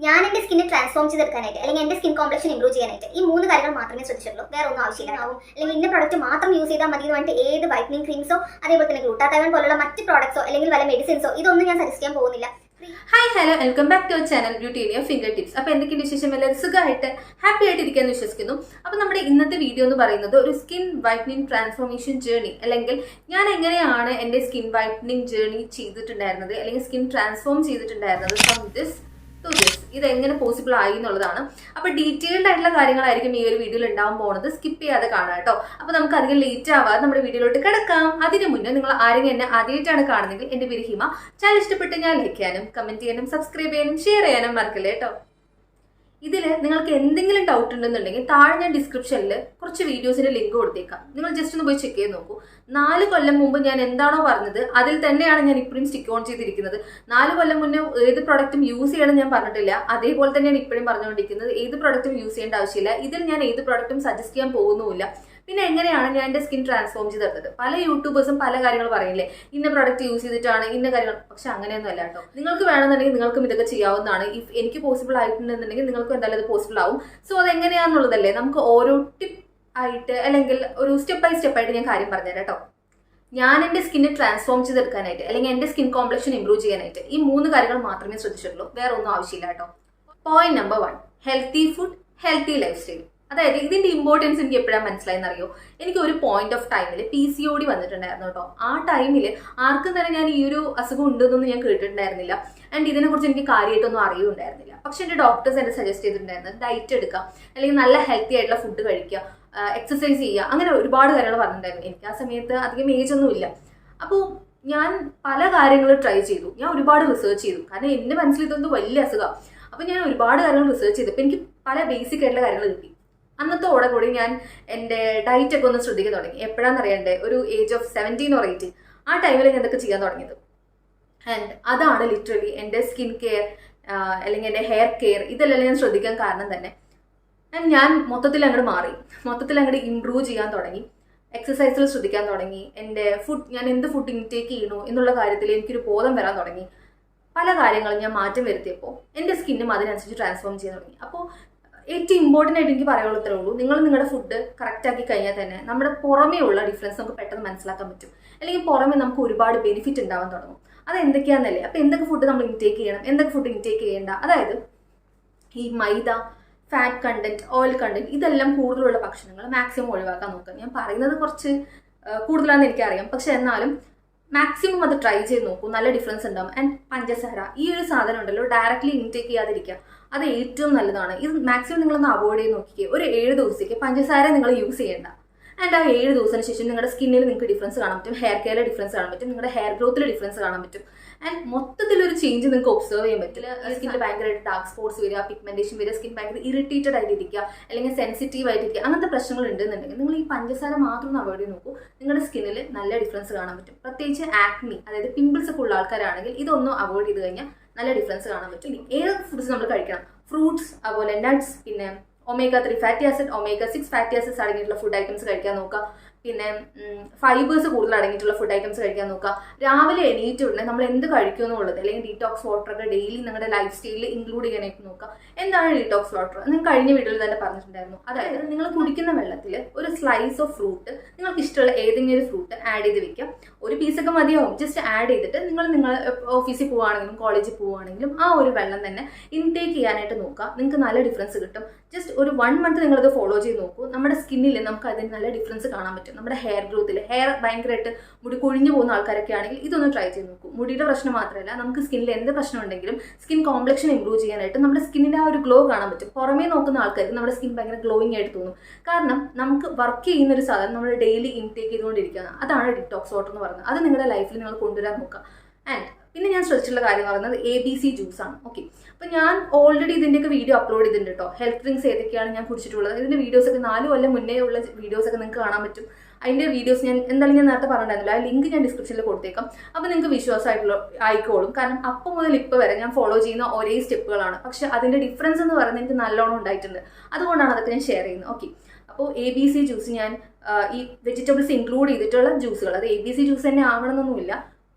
ഞാൻ എൻ്റെ സ്കിന്നെ ട്രാൻസ്ഫോം ചെയ്തെടുക്കാനായിട്ട് അല്ലെങ്കിൽ എൻ്റെ സ്കിൻ കോംപ്ലക്ഷൻ ഇംപ്രൂവ് ചെയ്യാനായിട്ട് ഈ 3 കാര്യങ്ങൾ മാത്രമേ ശ്രദ്ധിച്ചിട്ടുള്ളൂ. വേറെ ഒന്നും ആവശ്യമില്ല. അല്ലെങ്കിൽ ഇന്ന പ്രോഡക്റ്റ് മാത്രം യൂസ് ചെയ്താൽ മതി എന്ന് പറഞ്ഞിട്ട് ഏത് വൈറ്റനിങ് ക്രീംസോ അതേപോലെ തന്നെ ഗ്ലൂട്ടാത്തയോൺ പോലുള്ള മറ്റ് പ്രോഡക്ട്സോ അല്ലെങ്കിൽ വല്ല മെഡിസിൻസോ ഇതൊന്നും ഞാൻ സജസ്റ്റ് ചെയ്യാൻ പോകുന്നില്ല. Hi hello welcome back to our channel beauty in your fingertips. അപ്പോൾ എന്തൊക്കെയാണ് വിശേഷം? എല്ലാവരും സുഖമായിട്ട് ഹാപ്പി ആയിട്ട് ഇരിക്കാമെന്ന് വിശ്വസിക്കുന്നു. അപ്പോൾ നമ്മുടെ ഇന്നത്തെ വീഡിയോ എന്ന് പറയുന്നത് ഒരു സ്കിൻ വൈറ്റനിങ് ട്രാൻസ്ഫോർമേഷൻ ജേർണി, അല്ലെങ്കിൽ ഞാൻ എങ്ങനെയാണ് എൻ്റെ സ്കിൻ വൈറ്റനിങ് ജേർണി ചെയ്തിട്ടുണ്ടായിരുന്നത് അല്ലെങ്കിൽ സ്കിൻ ട്രാൻസ്ഫോം ചെയ്തിട്ടുണ്ടായിരുന്നത് ഫ്രം ദിസ് ടു ദിസ്, ഇത് എങ്ങനെ പോസിബിൾ ആയി എന്നുള്ളതാണ്. അപ്പോൾ ഡീറ്റെയിൽഡ് ആയിട്ടുള്ള കാര്യങ്ങളായിരിക്കും ഈ ഒരു വീഡിയോയിൽ ഉണ്ടാവാൻ പോകുന്നത്. സ്കിപ്പ് ചെയ്യാതെ കാണാം കേട്ടോ. അപ്പോൾ നമുക്ക് അധികം ലേറ്റ് ആവാതെ നമ്മുടെ വീഡിയോയിലോട്ട് കിടക്കാം. അതിന് മുന്നേ നിങ്ങൾ ആരെങ്കിലും എന്നെ ആദ്യമായിട്ടാണ് കാണുന്നതെങ്കിൽ എൻ്റെ പേര് ഹിമ. ചാനൽ ഇഷ്ടപ്പെട്ട് ഞാൻ ലൈക്ക് ചെയ്യാനും കമന്റ് ചെയ്യാനും സബ്സ്ക്രൈബ് ചെയ്യാനും ഷെയർ ചെയ്യാനും മറക്കല്ലേ കേട്ടോ. ഇതിൽ നിങ്ങൾക്ക് എന്തെങ്കിലും ഡൗട്ട് ഉണ്ടെന്നുണ്ടെങ്കിൽ താഴെ ഞാൻ ഡിസ്ക്രിപ്ഷനിൽ കുറച്ച് വീഡിയോസിന്റെ ലിങ്ക് കൊടുത്തേക്കാം. നിങ്ങൾ ജസ്റ്റ് ഒന്ന് പോയി ചെക്ക് ചെയ്ത് നോക്കൂ. 4 കൊല്ലം മുമ്പ് ഞാൻ എന്താണോ പറഞ്ഞത് അതിൽ തന്നെയാണ് ഞാൻ ഇപ്പോഴും സ്റ്റിക്ക് ഓൺ ചെയ്തിരിക്കുന്നത്. 4 കൊല്ലം മുന്നേ ഏത് പ്രൊഡക്റ്റും യൂസ് ചെയ്യണം ഞാൻ പറഞ്ഞിട്ടില്ല. അതേപോലെ തന്നെയാണ് ഇപ്പോഴും പറഞ്ഞുകൊണ്ടിരിക്കുന്നത്. ഏത് പ്രൊഡക്റ്റും യൂസ് ചെയ്യേണ്ട ആവശ്യമില്ല. ഇതിൽ ഞാൻ ഏത് പ്രൊഡക്റ്റും സജസ്റ്റ് ചെയ്യാൻ പോകുന്നുമില്ല. പിന്നെ എങ്ങനെയാണ് ഞാൻ എൻ്റെ സ്കിൻ ട്രാൻസ്ഫോം ചെയ്തെടുത്തത്? പല യൂട്യൂബേഴ്സും പല കാര്യങ്ങൾ പറയില്ലേ, ഇന്ന പ്രൊഡക്റ്റ് യൂസ് ചെയ്തിട്ടാണ് ഇന്ന കാര്യങ്ങൾ. പക്ഷെ അങ്ങനെയൊന്നും അല്ല കേട്ടോ. നിങ്ങൾക്ക് വേണമെന്നുണ്ടെങ്കിൽ നിങ്ങൾക്കും ഇതൊക്കെ ചെയ്യാവുന്നതാണ്. ഇഫ് എനിക്ക് പോസിബിൾ ആയിട്ടുണ്ടെന്നുണ്ടെങ്കിൽ നിങ്ങൾക്കും എന്തായാലും അത് പോസിബിൾ ആവും. സോ അതെങ്ങനെയാണെന്നുള്ളതല്ലേ നമുക്ക് ഓരോ ടിപ്പ് ആയിട്ട് അല്ലെങ്കിൽ ഒരു സ്റ്റെപ്പ് ബൈ സ്റ്റെപ്പ് ആയിട്ട് ഞാൻ കാര്യം പറഞ്ഞുതരാം കേട്ടോ. ഞാൻ എൻ്റെ സ്കിന്നെ ട്രാൻസ്ഫോം ചെയ്തെടുക്കാനായിട്ട് അല്ലെങ്കിൽ എൻ്റെ സ്കിൻ കോംപ്ലക്ഷൻ ഇംപ്രൂവ് ചെയ്യാനായിട്ട് ഈ 3 കാര്യങ്ങൾ മാത്രമേ ശ്രദ്ധിച്ചിട്ടുള്ളൂ. വേറെ ഒന്നും ആവശ്യമില്ല കേട്ടോ. Point number 1, healthy food, healthy life style. അതായത് ഇതിന്റെ ഇമ്പോർട്ടൻസ് എനിക്ക് എപ്പോഴാണ് മനസ്സിലായെന്നറിയോ? എനിക്ക് ഒരു പോയിന്റ് ഓഫ് ടൈമിൽ PCOD വന്നിട്ടുണ്ടായിരുന്നു കേട്ടോ. ആ ടൈമിൽ ആർക്കും തന്നെ ഞാൻ ഈ ഒരു അസുഖം ഉണ്ടെന്നൊന്നും ഞാൻ കേട്ടിട്ടുണ്ടായിരുന്നില്ല. ആൻഡ് ഇതിനെക്കുറിച്ച് എനിക്ക് കാര്യമായിട്ടൊന്നും അറിയുണ്ടായിരുന്നില്ല. പക്ഷെ എൻ്റെ ഡോക്ടേഴ്സ് എന്നെ സജസ്റ്റ് ചെയ്തിട്ടുണ്ടായിരുന്നു ഡയറ്റ് എടുക്കുക, അല്ലെങ്കിൽ നല്ല ഹെൽത്തി ആയിട്ടുള്ള ഫുഡ് കഴിക്കുക, എക്സസൈസ് ചെയ്യുക, അങ്ങനെ ഒരുപാട് കാര്യങ്ങൾ പറഞ്ഞിട്ടുണ്ടായിരുന്നു. എനിക്ക് ആ സമയത്ത് അധികം ഏജ് ഒന്നും ഇല്ല. അപ്പോൾ ഞാൻ പല കാര്യങ്ങളും ട്രൈ ചെയ്തു. ഞാൻ ഒരുപാട് റിസർച്ച് ചെയ്തു. കാരണം എൻ്റെ മനസ്സിൽ ഇതൊന്നും വലിയ അസുഖമാണ്. അപ്പോൾ ഞാൻ ഒരുപാട് കാര്യങ്ങൾ റിസർച്ച് ചെയ്തപ്പോൾ എനിക്ക് പല ബേസിക് ആയിട്ടുള്ള കാര്യങ്ങൾ കിട്ടി. അന്നത്തോടെ കൂടി ഞാൻ എൻ്റെ ഡയറ്റ് ഒക്കെ ഒന്ന് ശ്രദ്ധിക്കാൻ തുടങ്ങി. എപ്പോഴാണെന്ന് അറിയണ്ടേ, ഒരു ഏജ് ഓഫ് 17 or 18 ആ ടൈമിൽ ഞാൻ ഇതൊക്കെ ചെയ്യാൻ തുടങ്ങിയത്. ആൻഡ് അതാണ് ലിറ്ററലി എൻ്റെ സ്കിൻ കെയർ അല്ലെങ്കിൽ എൻ്റെ ഹെയർ കെയർ ഇതെല്ലാം ഞാൻ ശ്രദ്ധിക്കാൻ കാരണം തന്നെ. ആൻഡ് ഞാൻ മൊത്തത്തിൽ അങ്ങോട്ട് മാറി, മൊത്തത്തിൽ അങ്ങോട്ട് ഇമ്പ്രൂവ് ചെയ്യാൻ തുടങ്ങി. എക്സസൈസിൽ ശ്രദ്ധിക്കാൻ തുടങ്ങി. എൻ്റെ ഫുഡ്, ഞാൻ എന്ത് ഫുഡ് ഇൻടേക്ക് ചെയ്യണു എന്നുള്ള കാര്യത്തിൽ എനിക്കൊരു ബോധം വരാൻ തുടങ്ങി. പല കാര്യങ്ങളും ഞാൻ മാറ്റം വരുത്തിയപ്പോൾ എൻ്റെ സ്കിന്നും അതിനനുസരിച്ച് ട്രാൻസ്ഫോം ചെയ്യാൻ തുടങ്ങി. അപ്പോൾ ഏറ്റവും ഇമ്പോർട്ടൻ്റ് ആയിട്ട് എനിക്ക് പറയാനുള്ള ഇത്രേ ഉള്ളൂ, നിങ്ങൾ നിങ്ങളുടെ ഫുഡ് കറക്റ്റ് ആക്കി കഴിഞ്ഞാൽ തന്നെ നമ്മുടെ പുറമേ ഉള്ള ഡിഫറൻസ് നമുക്ക് പെട്ടെന്ന് മനസ്സിലാക്കാൻ പറ്റും. അല്ലെങ്കിൽ പുറമേ നമുക്ക് ഒരുപാട് ബെനിഫിറ്റ് ഉണ്ടാവാൻ തുടങ്ങും. അത് എന്തൊക്കെയാണെന്നല്ലേ? അപ്പോൾ എന്തൊക്കെ ഫുഡ് നമ്മൾ ഇൻടേക്ക് ചെയ്യണം, എന്തൊക്കെ ഫുഡ് ഇൻടേക്ക് ചെയ്യേണ്ട, അതായത് ഈ മൈദ, ഫാറ്റ് കണ്ടന്റ്, ഓയിൽ കണ്ടന്റ് ഇതെല്ലാം കൂടുതലുള്ള ഭക്ഷണങ്ങൾ മാക്സിമം ഒഴിവാക്കാൻ നോക്കുക. ഞാൻ പറയുന്നത് കുറച്ച് കൂടുതലാണെന്ന് എനിക്കറിയാം, പക്ഷെ എന്നാലും മാക്സിമം അത് ട്രൈ ചെയ്ത് നോക്കൂ. നല്ല ഡിഫറൻസ് ഉണ്ടാവും. ആൻഡ് പഞ്ചസാര, ഈ ഒരു സാധനം ഉണ്ടല്ലോ, ഡയറക്റ്റ്ലി ഇൻടേക്ക് ചെയ്യാതിരിക്കുക. അത് ഏറ്റവും നല്ലതാണ്. ഇത് മാക്സിമം നിങ്ങളൊന്ന് അവോയ്ഡ് ചെയ്ത് നോക്കിക്കേ. ഒരു 7 ദിവസത്തേക്ക് പഞ്ചസാര നിങ്ങൾ യൂസ് ചെയ്യേണ്ട. ആൻഡ് ആ 7 ദിവസത്തിന് ശേഷം നിങ്ങളുടെ സ്കിന്നിൽ നിങ്ങൾക്ക് ഡിഫറൻസ് കാണാൻ പറ്റും, ഹെയർ കെയറിൽ ഡിഫറൻസ് കാണാൻ പറ്റും, നിങ്ങളുടെ ഹെയർ ഗ്രോത്തിൽ ഡിഫറൻസ് കാണാൻ പറ്റും. ആൻഡ് മൊത്തത്തിലൊരു ചേഞ്ച് നിങ്ങൾക്ക് ഒബ്സർവ് ചെയ്യാൻ പറ്റില്ല. സ്കിന്നിൽ ഭയങ്കരമായിട്ട് ഡാർക്ക് സ്പോട്ട്സ് വരിക, പിഗ്മെന്റേഷൻ വരിക, സ്കിൻ ഭയങ്കര ഇറിറ്റേറ്റഡ് ആയിട്ടിരിക്കുക, അല്ലെങ്കിൽ സെൻസിറ്റീവ് ആയിട്ടിരിക്കുക, അങ്ങനത്തെ പ്രശ്നങ്ങൾ ഉണ്ടെന്നുണ്ടെങ്കിൽ നിങ്ങൾ ഈ പഞ്ചസാര മാത്രം ഒന്ന് അവോയ്ഡ് ചെയ്ത് നോക്കൂ. നിങ്ങളുടെ സ്കിന്നിൽ നല്ല ഡിഫറൻസ് കാണാൻ പറ്റും. പ്രത്യേകിച്ച് ആക്നി, അതായത് പിമ്പിൾസ് ഒക്കെ ഉള്ള ആൾക്കാരാണെങ്കിൽ ഇതൊന്നും അവോയ്ഡ് ചെയ്ത് കഴിഞ്ഞാൽ നല്ല ഡിഫറൻസ് കാണാൻ പറ്റും. ഇനി ഏത് ഫുഡ്സ് നമ്മൾ കഴിക്കണം? ഫ്രൂട്ട്സ്, അതുപോലെ നട്ട്സ്, പിന്നെ omega-3 fatty acid, omega-6 fatty acids അടങ്ങിയിട്ടുള്ള ഫുഡ് ഐറ്റംസ് കഴിക്കാൻ നോക്കുക. പിന്നെ ഫൈബേഴ്സ് കൂടുതൽ അടങ്ങിയിട്ടുള്ള ഫുഡ് ഐറ്റംസ് കഴിക്കാൻ നോക്കുക. രാവിലെ എണീറ്റ് ഉടനെ നമ്മൾ എന്ത് കഴിക്കും എന്നുള്ളത്, അല്ലെങ്കിൽ ഡീറ്റോക്സ് വാട്ടർ ഒക്കെ ഡെയിലി നിങ്ങളുടെ ലൈഫ് സ്റ്റൈലിൽ ഇൻക്ലൂഡ് ചെയ്യാനായിട്ട് നോക്കുക. എന്താണ് ഡീറ്റോക്സ് വാട്ടർ? നിങ്ങൾ കഴിഞ്ഞ വീഡിയോയിൽ തന്നെ പറഞ്ഞിട്ടുണ്ടായിരുന്നു. അതായത് നിങ്ങൾ കുടിക്കുന്ന വെള്ളത്തിൽ ഒരു സ്ലൈസ് ഓഫ് ഫ്രൂട്ട്, നിങ്ങൾക്ക് ഇഷ്ടമുള്ള ഏതെങ്കിലും ഒരു ഫ്രൂട്ട് ആഡ് ചെയ്ത് വെക്കുക. ഒരു പീസൊക്കെ മതിയാവും. ജസ്റ്റ് ആഡ് ചെയ്തിട്ട് നിങ്ങൾ ഓഫീസിൽ പോവുകയാണെങ്കിലും കോളേജിൽ പോവുകയാണെങ്കിലും ആ ഒരു വെള്ളം തന്നെ ഇൻടേക്ക് ചെയ്യാനായിട്ട് നോക്കുക. നിങ്ങൾക്ക് നല്ല ഡിഫറൻസ് കിട്ടും. ജസ്റ്റ് ഒരു 1 month നിങ്ങളത് ഫോളോ ചെയ്ത് നോക്കൂ. നമ്മുടെ സ്കിന്നിൽ നമുക്ക് അതിന് നല്ല ഡിഫറൻസ് കാണാൻ പറ്റും. നമ്മുടെ ഹെയർ ഗ്രോത്തിൽ, ഹെയർ ഭയങ്കരമായിട്ട് മുടി കൊഴിഞ്ഞു പോകുന്ന ആൾക്കാരൊക്കെ ആണെങ്കിൽ ഇതൊന്ന് ട്രൈ ചെയ്ത് നോക്കൂ. മുടിയുടെ പ്രശ്നം മാത്രമല്ല, നമുക്ക് സ്കിന്നിൽ എന്ത് പ്രശ്നം ഉണ്ടെങ്കിലും സ്കിൻ കോംപ്ലക്ഷൻ ഇംപ്രൂവ് ചെയ്യാനായിട്ട് നമ്മുടെ സ്കിന്നിൻ്റെ ആ ഒരു ഗ്ലോ കാണാൻ പറ്റും. പുറമേ നോക്കുന്ന ആൾക്കാർക്ക് നമ്മുടെ സ്കിൻ ഭയങ്കര ഗ്ലോയിങ് ആയിട്ട് തോന്നും. കാരണം നമുക്ക് വർക്ക് ചെയ്യുന്ന ഒരു സാധനം നമ്മൾ ഡെയിലി ഇൻടേക്ക് ചെയ്തുകൊണ്ടിരിക്കുകയാണ്. അതാണ് ഡിറ്റോക്സ് വാട്ടർ എന്ന് പറയുന്നത്. അത് നിങ്ങളുടെ ലൈഫിൽ നിങ്ങൾ കൊണ്ടുവരാൻ നോക്കുക. ആൻഡ് പിന്നെ ഞാൻ ശ്രദ്ധിച്ചിട്ടുള്ള കാര്യം എന്ന് പറയുന്നത് ABC ജ്യൂസ് ആണ്. ഓക്കെ, അപ്പോൾ ഞാൻ ഓൾറെഡി ഇതിൻ്റെയൊക്കെ വീഡിയോ അപ്ലോഡ് ചെയ്തിട്ടുണ്ട് കേട്ടോ. ഹെൽത്ത് ഡ്രിങ്ക്സ് ഏതൊക്കെയാണ് ഞാൻ കുടിച്ചിട്ടുള്ളത്, ഇതിൻ്റെ വീഡിയോസൊക്കെ 4 കൊല്ലം മുന്നേ ഉള്ള വീഡിയോസൊക്കെ നിങ്ങൾക്ക് കാണാൻ പറ്റും. അതിൻ്റെ വീഡിയോസ് ഞാൻ എന്തായാലും ഞാൻ നേരത്തെ പറഞ്ഞിട്ടുണ്ടായിരുന്നില്ല, ആ ലിങ്ക് ഞാൻ ഡിസ്ക്രിപ്ഷനിൽ കൊടുത്തേക്കാം. അപ്പോൾ നിങ്ങൾക്ക് വിശ്വാസമായിട്ടുള്ള ആയിക്കോളും. കാരണം അപ്പം മുതൽ ഇപ്പോൾ വരെ ഞാൻ ഫോളോ ചെയ്യുന്ന ഒരേ സ്റ്റെപ്പുകളാണ്. പക്ഷെ അതിൻ്റെ ഡിഫറൻസ് എന്ന് പറയുന്നത് എനിക്ക് നല്ലോണം ഉണ്ടായിട്ടുണ്ട്. അതുകൊണ്ടാണ് അതൊക്കെ ഞാൻ ഷെയർ ചെയ്യുന്നത്. ഓക്കെ, അപ്പോൾ ABC ജ്യൂസ് ഞാൻ ഈ വെജിറ്റബിൾസ് ഇൻക്ലൂഡ് ചെയ്തിട്ടുള്ള ജ്യൂസുകൾ, അത് ABC ജ്യൂസ് തന്നെ ആവണമെന്നൊന്നുമില്ല.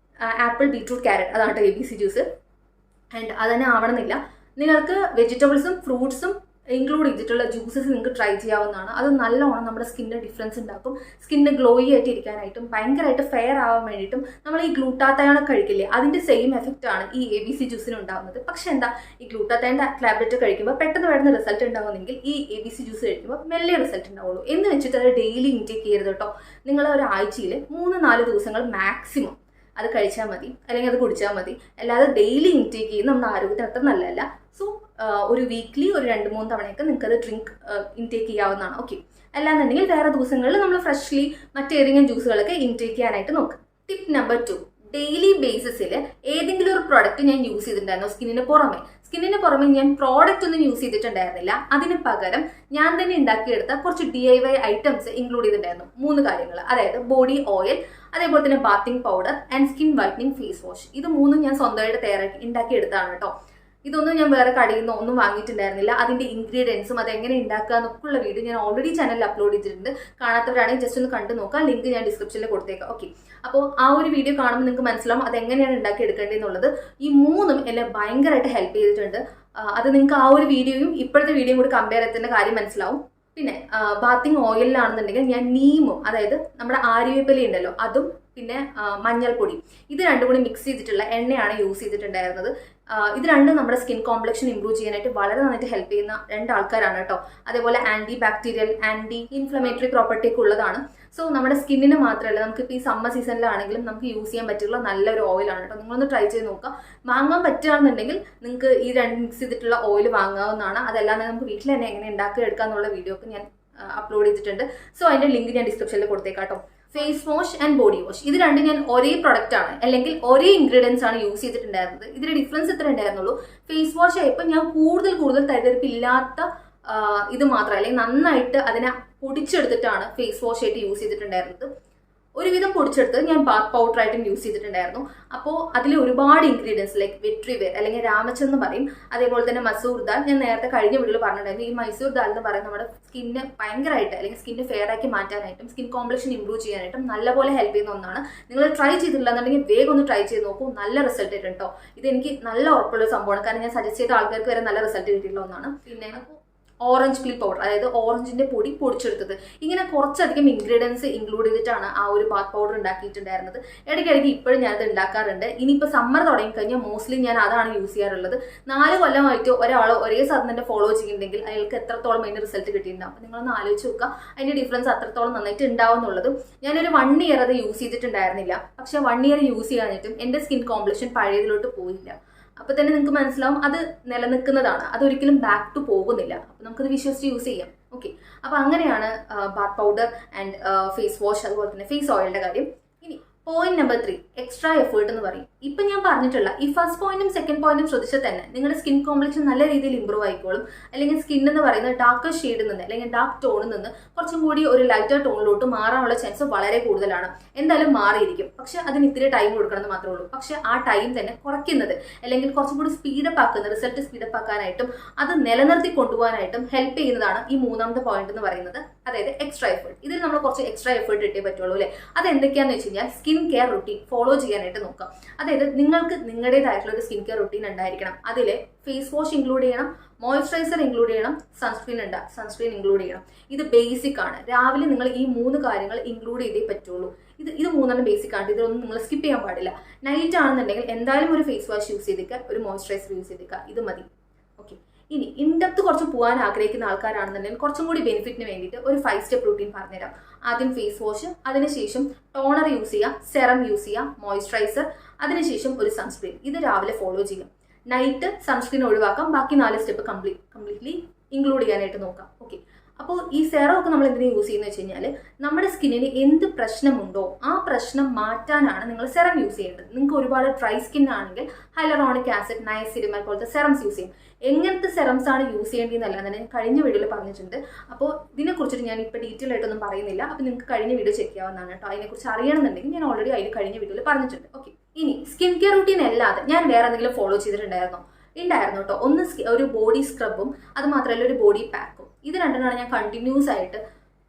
ആപ്പിൾ, ബീട്രൂട്ട്, ക്യാരറ്റ്, അതാണ് ABC ജ്യൂസ്. ആൻഡ് അതന്നെ ആവണമെന്നില്ല. നിങ്ങൾക്ക് വെജിറ്റബിൾസും ഫ്രൂട്ട്സും ഇൻക്ലൂഡ് ചെയ്തിട്ടുള്ള ജ്യൂസസ് നിങ്ങൾക്ക് ട്രൈ ചെയ്യാവുന്നതാണ്. അത് നല്ലോണം നമ്മുടെ സ്കിന്നിന് ഡിഫറൻസ് ഉണ്ടാക്കും. സ്കിന്നിന് ഗ്ലോയി ആയിട്ട് ഇരിക്കാനായിട്ടും ഭയങ്കരമായിട്ട് ഫെയർ ആവാൻ വേണ്ടിയിട്ടും നമ്മൾ ഈ ഗ്ലൂട്ടാത്തയോൺ കഴിക്കില്ലേ, അതിന്റെ സെയിം എഫക്റ്റ് ആണ് ഈ ABC ജ്യൂസിന് ഉണ്ടാകുന്നത്. പക്ഷെ എന്താ, ഈ ഗ്ലൂട്ടാത്തയോന്റെ ടാബ്ലറ്റ് കഴിക്കുമ്പോൾ പെട്ടെന്ന് റിസൾട്ട് ഉണ്ടാവുമെങ്കിൽ ഈ ABC ജ്യൂസ് കഴിക്കുമ്പോൾ മെല്ലെ റിസൾട്ട് ഉണ്ടാവുള്ളൂ. എന്ന് വെച്ചിട്ട് അത് ഡെയിലി ഇൻടേക്ക് ചെയ്യരുത് കേട്ടോ. നിങ്ങൾ ഒരാഴ്ചയിൽ 3-4 ദിവസങ്ങൾ മാക്സിമം അത് കഴിച്ചാൽ മതി, അല്ലെങ്കിൽ അത് കുടിച്ചാൽ മതി. അല്ലാതെ ഡെയിലി ഇൻടേക്ക് ചെയ്യുന്നത് നമ്മുടെ ആരോഗ്യത്തിന് അത്ര നല്ലതല്ല. സോ ഒരു വീക്ക്ലി ഒരു 2-3 തവണയൊക്കെ നിങ്ങൾക്ക് അത് ഡ്രിങ്ക് ഇൻടേക്ക് ചെയ്യാവുന്നതാണ്. ഓക്കെ, അല്ലാന്നുണ്ടെങ്കിൽ വേറെ ദിവസങ്ങളിൽ നമ്മൾ ഫ്രഷ്ലി മറ്റേതെങ്കിലും ജ്യൂസുകളൊക്കെ ഇൻടേക്ക് ചെയ്യാനായിട്ട് നോക്കുക. ടിപ്പ് നമ്പർ 2, ഡെയിലി ബേസിസിൽ ഏതെങ്കിലും ഒരു പ്രോഡക്റ്റ് ഞാൻ യൂസ് ചെയ്തിട്ടുണ്ടായിരുന്നു സ്കിന്നിന് പുറമെ ഞാൻ പ്രോഡക്റ്റ് ഒന്നും യൂസ് ചെയ്തിട്ടുണ്ടായിരുന്നില്ല. അതിന് പകരം ഞാൻ തന്നെ ഉണ്ടാക്കിയെടുത്ത കുറച്ച് DIY ഐറ്റംസ് ഇൻക്ലൂഡ് ചെയ്തിട്ടുണ്ടായിരുന്നു. 3 കാര്യങ്ങൾ, അതായത് ബോഡി ഓയിൽ, അതേപോലെ തന്നെ bathing powder and skin whitening face wash. ഇത് 3 ഞാൻ സ്വന്തമായിട്ട് ഉണ്ടാക്കിയെടുത്താണ് കേട്ടോ. ഇതൊന്നും ഞാൻ വേറെ കടയിൽ നിന്ന് ഒന്നും വാങ്ങിയിട്ടുണ്ടായിരുന്നില്ല. അതിന്റെ ഇൻഗ്രീഡിയൻസും അതെങ്ങനെ ഉണ്ടാക്കുക എന്നൊക്കെയുള്ള വീഡിയോ ഞാൻ ഓൾറെഡി ചാനലിൽ അപ്ലോഡ് ചെയ്തിട്ടുണ്ട്. കാണാത്തവരാണെങ്കിൽ ജസ്റ്റ് ഒന്ന് കണ്ടു നോക്കാം. ലിങ്ക് ഞാൻ ഡിസ്ക്രിപ്ഷനിൽ കൊടുത്തേക്കാം. ഓക്കെ, അപ്പോൾ ആ ഒരു വീഡിയോ കാണുമ്പോൾ നിങ്ങൾക്ക് മനസ്സിലാവും അതെങ്ങനെയാണ് ഉണ്ടാക്കി എടുക്കേണ്ടതെന്നുള്ളത്. ഈ 3ഉം എന്നെ ഭയങ്കരമായിട്ട് ഹെൽപ്പ് ചെയ്തിട്ടുണ്ട്. അത് നിങ്ങൾക്ക് ആ ഒരു വീഡിയോയും ഇപ്പോഴത്തെ വീഡിയോയും കൂടി കമ്പയർ ചെയ്തതിന്റെ കാര്യം മനസ്സിലാവും. പിന്നെ ബാത്തിങ് ഓയിലിലാണെന്നുണ്ടെങ്കിൽ ഞാൻ നീമും, അതായത് നമ്മുടെ ആര്യവേപ്പില ഉണ്ടല്ലോ, അതും പിന്നെ മഞ്ഞൾപ്പൊടി, ഇത് 2 കൂടി മിക്സ് ചെയ്തിട്ടുള്ള എണ്ണയാണ് യൂസ് ചെയ്തിട്ടുണ്ടായിരുന്നത്. ഇത് രണ്ടും നമ്മുടെ സ്കിൻ കോംപ്ലക്ഷൻ ഇംപ്രൂവ് ചെയ്യാനായിട്ട് വളരെ നന്നായിട്ട് ഹെൽപ്പ് ചെയ്യുന്ന 2 ആൾക്കാരാണ് കേട്ടോ. അതേപോലെ anti bacterial, anti inflammatory property ഒക്കെ ഉള്ളതാണ്. സോ നമ്മുടെ സ്കിന്നിന് മാത്രമല്ല, നമുക്ക് ഇപ്പോൾ ഈ സമ്മർ സീസണിലാണെങ്കിലും നമുക്ക് യൂസ് ചെയ്യാൻ പറ്റിയുള്ള നല്ലൊരു ഓയിലാണ് കേട്ടോ. നിങ്ങളൊന്ന് ട്രൈ ചെയ്ത് നോക്കുക. വാങ്ങാൻ പറ്റുകയാണെന്നുണ്ടെങ്കിൽ നിങ്ങൾക്ക് ഈ 2 മിക്സ് ചെയ്തിട്ടുള്ള ഓയിൽ വാങ്ങാവുന്നതാണ്. അതല്ലാതെ നമുക്ക് വീട്ടിൽ തന്നെ എങ്ങനെ ഉണ്ടാക്കി എടുക്കാന്നുള്ള വീഡിയോ ഒക്കെ ഞാൻ അപ്ലോഡ് ചെയ്തിട്ടുണ്ട്. സോ അതിന്റെ ലിങ്ക് ഞാൻ ഡിസ്ക്രിപ്ഷനിൽ കൊടുത്തേക്കാം കേട്ടോ. Face wash and body wash, ഇത് രണ്ടും ഞാൻ ഒരേ പ്രൊഡക്റ്റ് ആണ് അല്ലെങ്കിൽ ഒരേ ഇൻഗ്രീഡിയൻസ് ആണ് യൂസ് ചെയ്തിട്ടുണ്ടായിരുന്നത്. ഇതിന്റെ ഡിഫറൻസ് ഇത്ര ഉണ്ടായിരുന്നുള്ളൂ. ഫേസ് വാഷ് ആയപ്പോൾ ഞാൻ കൂടുതൽ തരിതരിപ്പില്ലാത്ത ഇത് മാത്രം, അല്ലെങ്കിൽ നന്നായിട്ട് അതിനെ പൊടിച്ചെടുത്തിട്ടാണ് ഫേസ് വാഷ് ആയിട്ട് യൂസ് ചെയ്തിട്ടുണ്ടായിരുന്നത്. ഒരുവിധം പൊടിച്ചെടുത്ത് ഞാൻ ബാത്ത് പൗഡർ ആയിട്ടും യൂസ് ചെയ്തിട്ടുണ്ടായിരുന്നു. അപ്പോൾ അതിൽ ഒരുപാട് ഇൻഗ്രീഡിയൻസ് ലൈക്ക് വെട്രിവേർ അല്ലെങ്കിൽ രാമച്ചെന്ന് പറയും, അതേപോലെ തന്നെ മസൂർ ദാൽ. ഞാൻ നേരത്തെ കഴിഞ്ഞ വീഡിയോയിൽ പറഞ്ഞിട്ടുണ്ടായിരുന്നു. ഈ മൈസൂർ ദാൽ എന്ന് പറയുന്നത് നമ്മുടെ സ്കിന്ന് ഭയങ്കരമായിട്ട് അല്ലെങ്കിൽ സ്കിന്ന് ഫെയർ ആക്കി മാറ്റാനായിട്ടും സ്കിൻ കോംപ്ലക്ഷൻ ഇംപ്രൂവ് ചെയ്യാനായിട്ടും നല്ലപോലെ ഹെൽപ്പ് ചെയ്യുന്ന ഒന്നാണ്. നിങ്ങൾ ട്രൈ ചെയ്തിട്ടില്ല എന്നുണ്ടെങ്കിൽ വേഗം ഒന്ന് ട്രൈ ചെയ്ത് നോക്കൂ. നല്ല റിസൾട്ട് കിട്ടും കേട്ടോ. ഇത് എനിക്ക് നല്ല ഉറപ്പുള്ള സംഭവമാണ്, കാരണം ഞാൻ സജസ്റ്റ് ചെയ്ത ആൾക്കാർക്ക് വരെ നല്ല റിസൾട്ട് കിട്ടിയിട്ടുള്ള ഒന്നാണ്. പിന്നെ ഓറഞ്ച് പീൽ പൗഡർ, അതായത് ഓറഞ്ചിന്റെ പൊടി പൊടിച്ചെടുത്തത്, ഇങ്ങനെ കുറച്ചധികം ഇൻഗ്രീഡിയൻസ് ഇൻക്ലൂഡ് ചെയ്തിട്ടാണ് ആ ഒരു ബാത്ത് പൗഡർ ഉണ്ടാക്കിയിട്ടുണ്ടായിരുന്നത്. ഇടയ്ക്കിടയ്ക്ക് ഇപ്പോഴും ഞാനത് ഉണ്ടാക്കാറുണ്ട്. ഇനിയിപ്പോൾ സമ്മർ തുടങ്ങിക്കഴിഞ്ഞാൽ മോസ്റ്റ്ലി ഞാൻ അതാണ് യൂസ് ചെയ്യാറുള്ളത്. 4 കൊല്ലമായിട്ട് ഒരാൾ ഒരേ സാധനം ഫോളോ ചെയ്യുന്നുണ്ടെങ്കിൽ അയാൾക്ക് എത്രത്തോളം അതിന്റെ റിസൾട്ട് കിട്ടിയിട്ടുണ്ടാവും. അപ്പോൾ നിങ്ങളൊന്ന് ആലോചിച്ച് നോക്കുക, അതിന്റെ ഡിഫറൻസ് അത്രത്തോളം നന്നായിട്ട് ഉണ്ടാവും എന്നുള്ളത്. ഞാനൊരു 1 ഇയർ അത് യൂസ് ചെയ്തിട്ടുണ്ടായിരുന്നില്ല. പക്ഷെ 1 ഇയർ യൂസ് ചെയ്യാനിട്ടും എന്റെ സ്കിൻ കോംപ്ലക്ഷൻ പഴയതിലോട്ട് പോയില്ല. അപ്പൊ തന്നെ നിങ്ങൾക്ക് മനസ്സിലാവും അത് നിലനിൽക്കുന്നതാണ്, അതൊരിക്കലും ബാക്ക് ടു പോകുന്നില്ല. അപ്പൊ നമുക്കത് വിശ്വസിച്ച് യൂസ് ചെയ്യാം. ഓക്കെ, അപ്പൊ അങ്ങനെയാണ് bath powder and face wash, അതുപോലെ തന്നെ ഫേസ് ഓയിലിന്റെ കാര്യം. ഇനി പോയിന്റ് നമ്പർ 3, എക്സ്ട്രാ എഫേർട്ട് എന്ന് പറയും. ഇപ്പൊ ഞാൻ പറഞ്ഞിട്ടുള്ള ഈ ഫസ്റ്റ് പോയിന്റും സെക്കൻഡ് പോയിന്റും ശ്രദ്ധിച്ചാൽ തന്നെ നിങ്ങളുടെ സ്കിൻ കോംപ്ലക്ഷൻ നല്ല രീതിയിൽ ഇമ്പ്രൂവ് ആയിക്കോളും. അല്ലെങ്കിൽ സ്കിൻ എന്ന് പറയുന്നത് ഡാർക്കർ ഷെയ്ഡിൽ നിന്ന് അല്ലെങ്കിൽ ഡാർക്ക് ടോണിൽ നിന്ന് കുറച്ചും കൂടി ഒരു ലൈറ്റർ ടോണിലോട്ട് മാറാനുള്ള ചാൻസ് വളരെ കൂടുതലാണ്. എന്തായാലും മാറിയിരിക്കും, പക്ഷെ അതിന് ഇത്തിരി ടൈം കൊടുക്കണമെന്ന് മാത്രമേ ഉള്ളൂ. പക്ഷെ ആ ടൈം തന്നെ കുറയ്ക്കുന്നത് അല്ലെങ്കിൽ കുറച്ചും കൂടി സ്പീഡപ്പ് ആക്കുന്നത്, റിസൾട്ട് സ്പീഡപ്പ് ആക്കാനായിട്ടും അത് നിലനിർത്തി കൊണ്ടുപോകാനായിട്ടും ഹെൽപ്പ് ചെയ്യുന്നതാണ് ഈ 3ാമത്തെ പോയിന്റ് എന്ന് പറയുന്നത്, അതായത് എക്സ്ട്രാ എഫേർട്ട്. ഇതിൽ നമ്മൾ കുറച്ച് എക്സ്ട്രാ എഫേർട്ട് ഇട്ടേ പറ്റുള്ളൂ അല്ലേ. അത് എന്തൊക്കെയാന്ന് വെച്ച് കഴിഞ്ഞാൽ സ്കിൻ കെയർ റുട്ടീൻ ഫോളോ ചെയ്യാനായിട്ട് നോക്കാം. അതായത് നിങ്ങൾക്ക് നിങ്ങളുടേതായിട്ടുള്ള ഒരു സ്കിൻ കെയർ റുട്ടീൻ ഉണ്ടായിരിക്കണം. അതിൽ ഫേസ് വാഷ് ഇൻക്ലൂഡ് ചെയ്യണം, മോയ്സ്ചറൈസർ ഇൻക്ലൂഡ് ചെയ്യണം, സൺസ്ക്രീൻ ഇൻക്ലൂഡ് ചെയ്യണം. ഇത് ബേസിക് ആണ്. രാവിലെ നിങ്ങൾ ഈ 3 കാര്യങ്ങൾ ഇൻക്ലൂഡ് ചെയ്തേ പറ്റുള്ളൂ. ഇത് 3 ബേസിക് ആണ്. ഇതൊന്നും നിങ്ങൾ സ്കിപ്പ് ചെയ്യാൻ പാടില്ല. നൈറ്റ് ആണെന്നുണ്ടെങ്കിൽ എന്തായാലും ഒരു ഫേസ് വാഷ് യൂസ് ചെയ്തേക്കുക, ഒരു മോയ്സ്ചറൈസർ യൂസ് ചെയ്തേക്കുക. ഇത് മതി. ഓക്കെ, ഇനി ഇൻഡെപ്ത് കുറച്ച് പോകാൻ ആഗ്രഹിക്കുന്ന ആൾക്കാരാണെന്നുണ്ടെങ്കിൽ കുറച്ചും കൂടി ബെനിഫിറ്റിന് വേണ്ടിയിട്ട് ഒരു 5 സ്റ്റെപ്പ് റൂട്ടീൻ പറഞ്ഞുതരാം. ആദ്യം ഫേസ് വാഷ്, അതിനുശേഷം ടോണർ യൂസ് ചെയ്യുക, സെറം യൂസ് ചെയ്യുക, മോയ്സ്ചറൈസർ, അതിനുശേഷം ഒരു സൺസ്ക്രീൻ. ഇത് രാവിലെ ഫോളോ ചെയ്യാം. നൈറ്റ് സൺസ്ക്രീൻ ഒഴിവാക്കാം. ബാക്കി 4 സ്റ്റെപ്പ് കംപ്ലീറ്റ്ലി ഇൻക്ലൂഡ് ചെയ്യാനായിട്ട് നോക്കാം. ഓക്കെ, അപ്പോൾ ഈ സെറം ഒക്കെ നമ്മൾ എന്തിനാ യൂസ് ചെയ്യുന്നത് വെച്ച് കഴിഞ്ഞാൽ നമ്മുടെ സ്കിന്നിന് എന്ത് പ്രശ്നമുണ്ടോ ആ പ്രശ്നം മാറ്റാനാണ് നിങ്ങൾ സെറം യൂസ് ചെയ്യേണ്ടത്. നിങ്ങൾക്ക് ഒരുപാട് ഡ്രൈ സ്കിൻ ആണെങ്കിൽ ഹൈലറോണിക് ആസിഡ്, നയസിലിമൈഡ് പോലത്തെ സെറംസ് യൂസ് ചെയ്യും. എങ്ങനത്തെ സെറംസ് ആണ് യൂസ് ചെയ്യേണ്ടതെന്നല്ല ഞാൻ കഴിഞ്ഞ വീഡിയോയിൽ പറഞ്ഞിട്ടുണ്ട്. അപ്പോൾ ഇതിനെക്കുറിച്ചിട്ട് ഞാൻ ഇപ്പോൾ ഡീറ്റെയിൽ ആയിട്ടൊന്നും പറയുന്നില്ല. അപ്പോൾ നിങ്ങൾക്ക് കഴിഞ്ഞ വീഡിയോ ചെക്ക് ചെയ്യാവുന്നതാണ് കേട്ടോ. അതിനെക്കുറിച്ച് അറിയണമെന്നുണ്ടെങ്കിൽ ഞാൻ ഓൾറെഡി അതിൽ കഴിഞ്ഞ വീഡിയോയിൽ പറഞ്ഞിട്ടുണ്ട്. ഓക്കെ, ഇനി സ്കിൻ കെയർ റൂട്ടീൻ അല്ലാതെ ഞാൻ വേറെ എന്തെങ്കിലും ഫോളോ ചെയ്തിട്ടുണ്ടായിരുന്നു കേട്ടോ. ഒന്ന് ഒരു ബോഡി സ്ക്രബും അത് മാത്രമല്ല ഒരു ബോഡി പാക്കും. ഇത് രണ്ടെണ്ണമാണ് ഞാൻ കണ്ടിന്യൂസ് ആയിട്ട്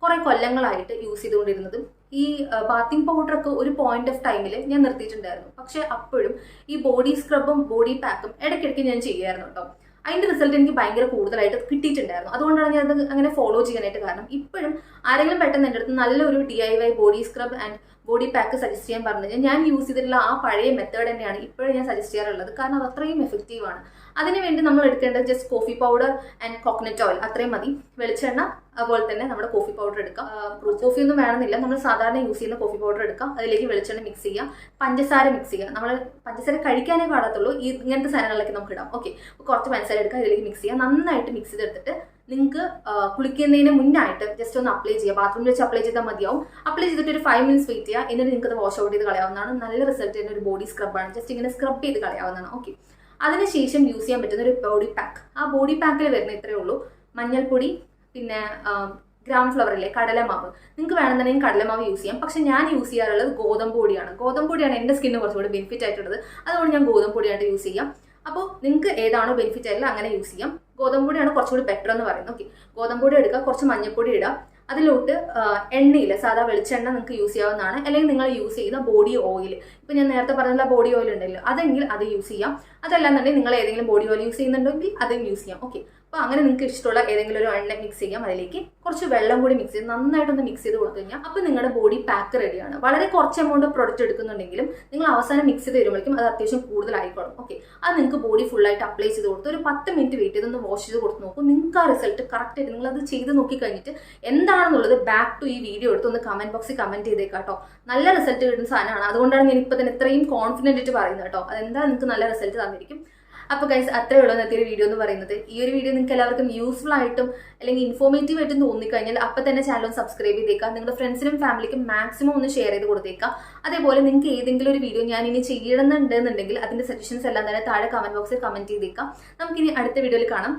കുറെ കൊല്ലങ്ങളായിട്ട് യൂസ് ചെയ്തുകൊണ്ടിരുന്നത്. ഈ ബാത്തിങ് പൗഡറൊക്കെ ഒരു പോയിന്റ് ഓഫ് ടൈമിൽ ഞാൻ നിർത്തിയിട്ടുണ്ടായിരുന്നു. പക്ഷെ അപ്പോഴും ഈ ബോഡി സ്ക്രബും ബോഡി പാക്കും ഇടയ്ക്കിടയ്ക്ക് ഞാൻ ചെയ്യുമായിരുന്നു കേട്ടോ. അതിൻ്റെ റിസൾട്ട് എനിക്ക് ഭയങ്കര കൂടുതലായിട്ട് കിട്ടിയിട്ടുണ്ടായിരുന്നു. അതുകൊണ്ടാണ് ഞാൻ അത് അങ്ങനെ ഫോളോ ചെയ്യാനായിട്ട് കാരണം. ഇപ്പോഴും ആരെങ്കിലും പെട്ടെന്ന് എൻ്റെ അടുത്ത് നല്ലൊരു DIY body scrub and body pack suggest ചെയ്യാൻ പറഞ്ഞു കഴിഞ്ഞാൽ ഞാൻ യൂസ് ചെയ്തിട്ടുള്ള ആ പഴയ മെത്തേഡ് തന്നെയാണ് ഇപ്പോഴും ഞാൻ സജസ്റ്റ് ചെയ്യാറുള്ളത്. കാരണം അത് അത്രയും എഫക്റ്റീവാണ്. അതിനുവേണ്ടി നമ്മൾ എടുക്കേണ്ടത് just coffee powder and coconut oil അത്രയും മതി. വെളിച്ചെണ്ണ അതുപോലെ തന്നെ നമ്മുടെ കോഫി പൗഡർ എടുക്കാം. കോഫി ഒന്നും വേണമെന്നില്ല, നമ്മൾ സാധാരണ യൂസ് ചെയ്യുന്ന കോഫി പൗഡർ എടുക്കാം. അതിലേക്ക് വെളിച്ചെണ്ണ മിക്സ് ചെയ്യാം, പഞ്ചസാര മിക്സ് ചെയ്യുക. നമ്മൾ പഞ്ചസാര കഴിക്കാനേ പാടത്തുള്ളൂ, ഇങ്ങനത്തെ സാധനങ്ങളിലേക്ക് നമുക്ക് ഇടാം. ഓക്കെ, കുറച്ച് പഞ്ചസാര എടുക്കുക, അതിലേക്ക് മിക്സ് ചെയ്യുക. നന്നായിട്ട് മിക്സ് ചെയ്തെടുത്തിട്ട് നിങ്ങൾക്ക് കുളിക്കുന്നതിന് മുന്നായിട്ട് ജസ്റ്റ് ഒന്ന് അപ്ലൈ ചെയ്യുക. ബാത്റൂമിൽ വെച്ച് അപ്ലൈ ചെയ്താൽ മതിയാവും. അപ്ലൈ ചെയ്തിട്ട് ഒരു 5 minutes വെയിറ്റ് ചെയ്യുക. എന്നിട്ട് നിങ്ങൾക്ക് അത് വാഷ് ഔട്ട് ചെയ്ത് കളയാവുന്നതാണ്. നല്ല റിസൾട്ട് ചെയ്യുന്ന ഒരു ബോഡി സ്ക്രബാണ്. ജസ്റ്റ് ഇങ്ങനെ സ്ക്രബ് ചെയ്ത് കളയാവുന്നതാണ്. ഓക്കെ, അതിനുശേഷം യൂസ് ചെയ്യാൻ പറ്റുന്ന ഒരു ബോഡി പാക്ക്. ആ ബോഡി പാക്കിൽ വരുന്ന ഇത്രയേ ഉള്ളൂ: മഞ്ഞൾപ്പൊടി, പിന്നെ ഗ്രാം ഫ്ലവർ ഇല്ലേ, കടലമാവ്. നിങ്ങൾക്ക് വേണമെന്നുണ്ടെങ്കിൽ കടലമാവ് യൂസ് ചെയ്യാം. പക്ഷെ ഞാൻ യൂസ് ചെയ്യാറുള്ളത് ഗോതമ്പ് പൊടിയാണ്. ഗോതമ്പ് പൊടിയാണ് എൻ്റെ സ്കിന്നിന് കുറച്ചുകൂടി ബെനിഫിറ്റ് ആയിട്ടുള്ളത്. അതുകൊണ്ട് ഞാൻ ഗോതമ്പ് പൊടിയായിട്ട് യൂസ് ചെയ്യാം. അപ്പോൾ നിങ്ങൾക്ക് ഏതാണോ ബെനിഫിറ്റ് ആയിട്ടുള്ളത് അങ്ങനെ യൂസ് ചെയ്യാം. ഗോതമ്പ് പൊടിയാണ് കുറച്ചുകൂടി ബെറ്റർ എന്ന് പറയുന്നത്. ഓക്കെ, ഗോതമ്പ് പൊടി എടുക്കുക, കുറച്ച് മഞ്ഞൾപ്പൊടി ഇടുക. അതിലോട്ട് എണ്ണയില്ല, സാധാ വെളിച്ചെണ്ണ നിങ്ങൾക്ക് യൂസ് ചെയ്യാവുന്നതാണ്. അല്ലെങ്കിൽ നിങ്ങൾ യൂസ് ചെയ്യുന്ന ബോഡി ഓയിൽ, ഇപ്പം ഞാൻ നേരത്തെ പറഞ്ഞുള്ള ബോഡി ഓയിൽ ഉണ്ടല്ലോ, അതെങ്കിൽ അത് യൂസ് ചെയ്യാം. അതല്ലാന്നുണ്ടെങ്കിൽ നിങ്ങൾ ഏതെങ്കിലും ബോഡി ഓയിൽ യൂസ് ചെയ്യുന്നുണ്ടെങ്കിൽ അതും യൂസ് ചെയ്യാം. ഓക്കെ, അപ്പോൾ അങ്ങനെ നിങ്ങൾക്ക് ഇഷ്ടമുള്ള ഏതെങ്കിലും ഒരു എണ്ണ മിക്സ് ചെയ്യാം. അതിലേക്ക് കുറച്ച് വെള്ളം കൂടി മിക്സ് ചെയ്ത് നന്നായിട്ടൊന്ന് മിക്സ് ചെയ്ത് കൊടുത്തു കഴിഞ്ഞാൽ അപ്പോൾ നിങ്ങളുടെ ബോഡി പാക്ക് റെഡിയാണ്. വളരെ കുറച്ച് എമൗണ്ട് പ്രോഡക്റ്റ് എടുക്കുന്നുണ്ടെങ്കിലും നിങ്ങൾ അവസാനം മിക്സ് ചെയ്ത് വരുമ്പോഴേക്കും അത് അത്യാവശ്യം കൂടുതലായിക്കോളും. ഓക്കെ, അത് നിങ്ങൾക്ക് ബോഡി ഫുള്ളായിട്ട് അപ്ലൈ ചെയ്ത് കൊടുത്ത് ഒരു 10 minutes വെയിറ്റ് ചെയ്തൊന്ന് വാഷ് ചെയ്ത് കൊടുത്ത് നോക്കും. നിങ്ങൾക്ക് ആ റിസൾട്ട് കറക്റ്റ് ആയിട്ട് നിങ്ങൾ അത് ചെയ്ത് നോക്കി കഴിഞ്ഞിട്ട് എന്താണെന്നുള്ളത് ബാക്ക് ടു ഈ വീഡിയോ എടുത്ത് ഒന്ന് കമന്റ് ബോക്സിൽ കമന്റ് ചെയ്തേക്കാം കേട്ടോ. നല്ല റിസൾട്ട് കിട്ടുന്ന സാധനമാണ്. അതുകൊണ്ടാണ് ഞാൻ ഇപ്പോൾ തന്നെ ഇത്രയും കോൺഫിഡന്റ് ആയിട്ട് പറയുന്നത് കേട്ടോ. അതെന്താ നിങ്ങൾക്ക് നല്ല റിസൾട്ട് തന്നിരിക്കും. അപ്പോൾ ഗൈസ്, അത്രേ ഉള്ളൂ ഇന്നത്തെ ഒരു വീഡിയോ എന്ന് പറയുന്നത്. ഈ ഒരു വീഡിയോ നിങ്ങൾക്ക് എല്ലാവർക്കും യൂസ്ഫുൾ ആയിട്ടും അല്ലെങ്കിൽ ഇൻഫോർമേറ്റീവ് ആയിട്ടും തോന്നിക്കഴിഞ്ഞാൽ അപ്പം തന്നെ ചാനൽ സബ്സ്ക്രൈബ് ചെയ്തേക്കാം. നിങ്ങളുടെ ഫ്രണ്ട്സിനും ഫാമിലിക്കും മാക്സിമം ഒന്ന് ഷെയർ ചെയ്ത് കൊടുത്തേക്കാം. അതേപോലെ നിങ്ങൾക്ക് ഏതെങ്കിലും ഒരു വീഡിയോ ഞാൻ ഇനി ചെയ്യണമെന്നുണ്ടെന്നുണ്ടെങ്കിൽ അതിൻ്റെ സജഷൻസ് എല്ലാം തന്നെ താഴെ കമന്റ് ബോക്സിൽ കമന്റ് ചെയ്തേക്കാം. നമുക്കിനി അടുത്ത വീഡിയോയിൽ കാണാം.